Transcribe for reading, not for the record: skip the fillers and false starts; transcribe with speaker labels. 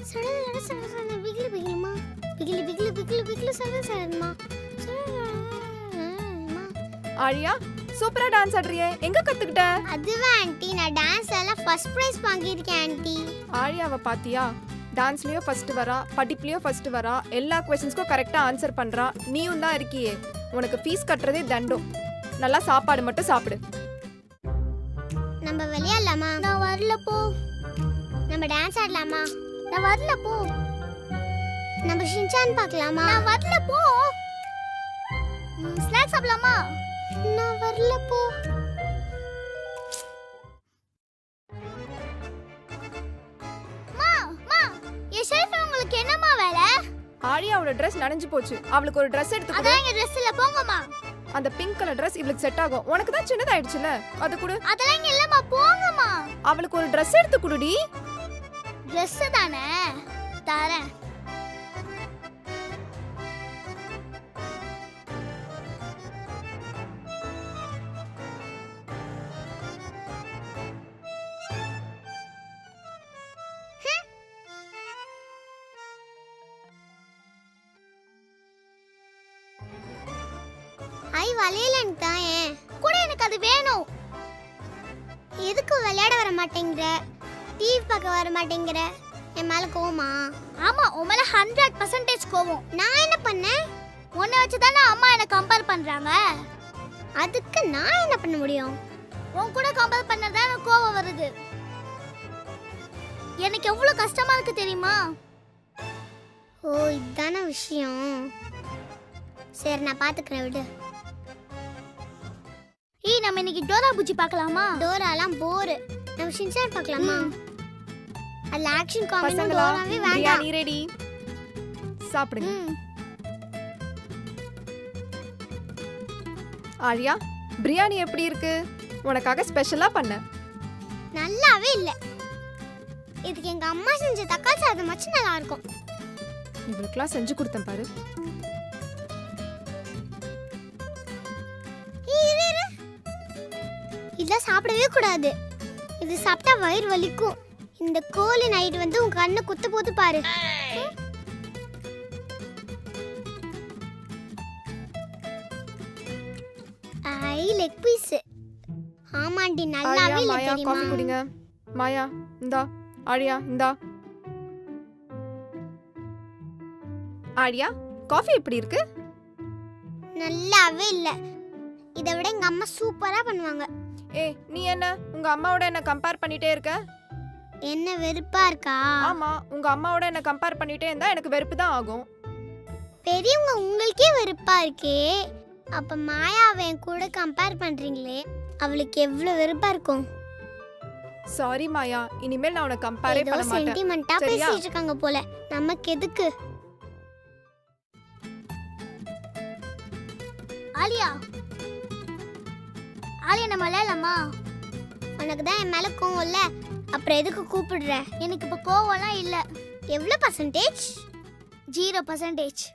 Speaker 1: பிகிலி பிகிலிமா பிகிலி பிகிலி பிகிலி பிகிலி சடமா
Speaker 2: ஆழியா சூப்பரா டான்ஸ் ஆடுறியே, எங்க கத்துக்கிட்ட?
Speaker 1: அதுவா ஆண்டி, நான் டான்ஸ் எல்லாம் ஃபர்ஸ்ட் பிரைஸ் வாங்கியிருக்கேன் ஆண்டி.
Speaker 2: ஆழியாவை பாத்தியா? டான்ஸ்லயும் ஃபர்ஸ்ட் வரா, படிப்புலயும் ஃபர்ஸ்ட் வரா, எல்லா क्वेश्चंसக்கும் கரெக்ட்டா ஆன்சர் பண்றா. நீயும் தான் இருக்கியே, உனக்கு ஃபீஸ் கட்டறதே தண்டம். நல்லா சாப்பாடு மட்டும் சாப்பிடு.
Speaker 1: நம்ம விளையாடலாமா? நான் வரல போ. நம்ம டான்ஸ் ஆடலாமா? நான் வரல போ. நம்ம ஷின்சான் பார்க்கலாமா? நான் வரல போ. ஸ்நாக்ஸ் சாப்பிடலாமா? நான் வரல போ. உங்களுக்கு என்னமா வேலை?
Speaker 2: ஆழியாவோட Dress நனைஞ்சு போச்சு. அவளுக்கு ஒரு Dress எடுத்து கொடு.
Speaker 1: அதான் Dress இல்ல, போங்கம்மா.
Speaker 2: அந்த பிங்க் கலர் Dress இவளுக்கு செட் ஆகும். உனக்கு தான் சின்னதாயிடுச்சுல, அது கொடு.
Speaker 1: அதெல்லாம் இல்லம்மா, போங்கம்மா.
Speaker 2: அவளுக்கு ஒரு Dress எடுத்து குடுடி.
Speaker 1: Dress தானே தரேன். ஐ வளையலன்னு தான் கூட எனக்கு அது வேணும். எதுக்கு விளையாட வர மாட்டேங்கிற? டிவி பார்க்க வர மாட்டேங்கிற? என் மேல கோவமா? ஆமா, உன் மேல 100% கோவம். நான் என்ன பண்ணேன்? உன்னை வச்சு தானே அம்மா என்ன கம்பேர் பண்றாங்க. அதுக்கு நான் என்ன பண்ண முடியும்? உன் கூட கம்பேர் பண்ணறதா எனக்கு கோவம் வருது. எனக்கு எவ்வளவு கஷ்டமா இருக்கு தெரியுமா? ஓ, இதான விஷயம். சரி, நான் பாத்துக்கிறேன், விடு. நம்ம இன்னைக்கு டோரா புஜ்ஜி பார்க்கலாமா? டோராலாம் போர். நம்ம ஷின்சான் பார்க்கலாமா? அது ஆக்ஷன் காமெடி டோராவே வேண்டாம்.
Speaker 2: பிரியாணி ரெடி, சாப்பிடுங்க. ஆழியா, பிரியாணி எப்படி இருக்கு? உனக்காக ஸ்பெஷலா பண்ண.
Speaker 1: நல்லாவே இல்ல. இதுக்கு எங்க அம்மா செஞ்ச தக்காளி சாதம் மச்சு நல்லா இருக்கும்.
Speaker 2: இவளுக்குலாம் செஞ்சு கொடுத்தேன் பாரு.
Speaker 1: இதெல்லாம் சாப்பிடவே கூடாது. இது சாப்பிட்டா வயிறு வலிக்கும். இந்த கோழி நைட் வந்து உன் கண்ணை குத்து போது பாரு. ஐ லெக் பீஸ். ஆமாண்டி, நல்லாவே இல்ல தெரியுமா?
Speaker 2: காபி குடிங்க. மாயா இந்தா. ஆழியா இந்தா. ஆழியா, காபி எப்படி இருக்கு?
Speaker 1: நல்லாவே இல்ல. இதை விட எங்க அம்மா சூப்பரா பண்ணுவாங்க.
Speaker 2: ஏய், நீ என்ன உங்க அம்மாவோட என்ன கம்பேர் பண்ணிட்டே இருக்க?
Speaker 1: என்ன வெறுப்பா இருக்கா?
Speaker 2: ஆமா, உங்க அம்மாவோட என்ன கம்பேர் பண்ணிட்டே இருந்தா எனக்கு வெறுப்பு தான் ஆகும்.
Speaker 1: பெரியவங்க உங்களுக்கே வெறுப்பா இருக்கே, அப்ப மாயாவை என் கூட கம்பேர் பண்றீங்களே, அவளுக்கு எவ்வளவு வெறுப்பா இருக்கும்.
Speaker 2: சாரி மாயா, இனிமேல் நான் உன்னை கம்பேரே பண்ண மாட்டேன்.
Speaker 1: சென்டிமெண்டா பேசிட்டு இருக்காங்க போல. நமக்கு எதுக்கு? ஆலியா, ஆலியா, நம்ம விளையாடலாமா? உனக்கு தான் என் மேல கோவம் இல்ல, அப்புறம் எதுக்கு கூப்பிடுற? எனக்கு இப்ப கோவம்லாம் இல்ல. எவ்வளவு பர்சன்டேஜ்? 0%.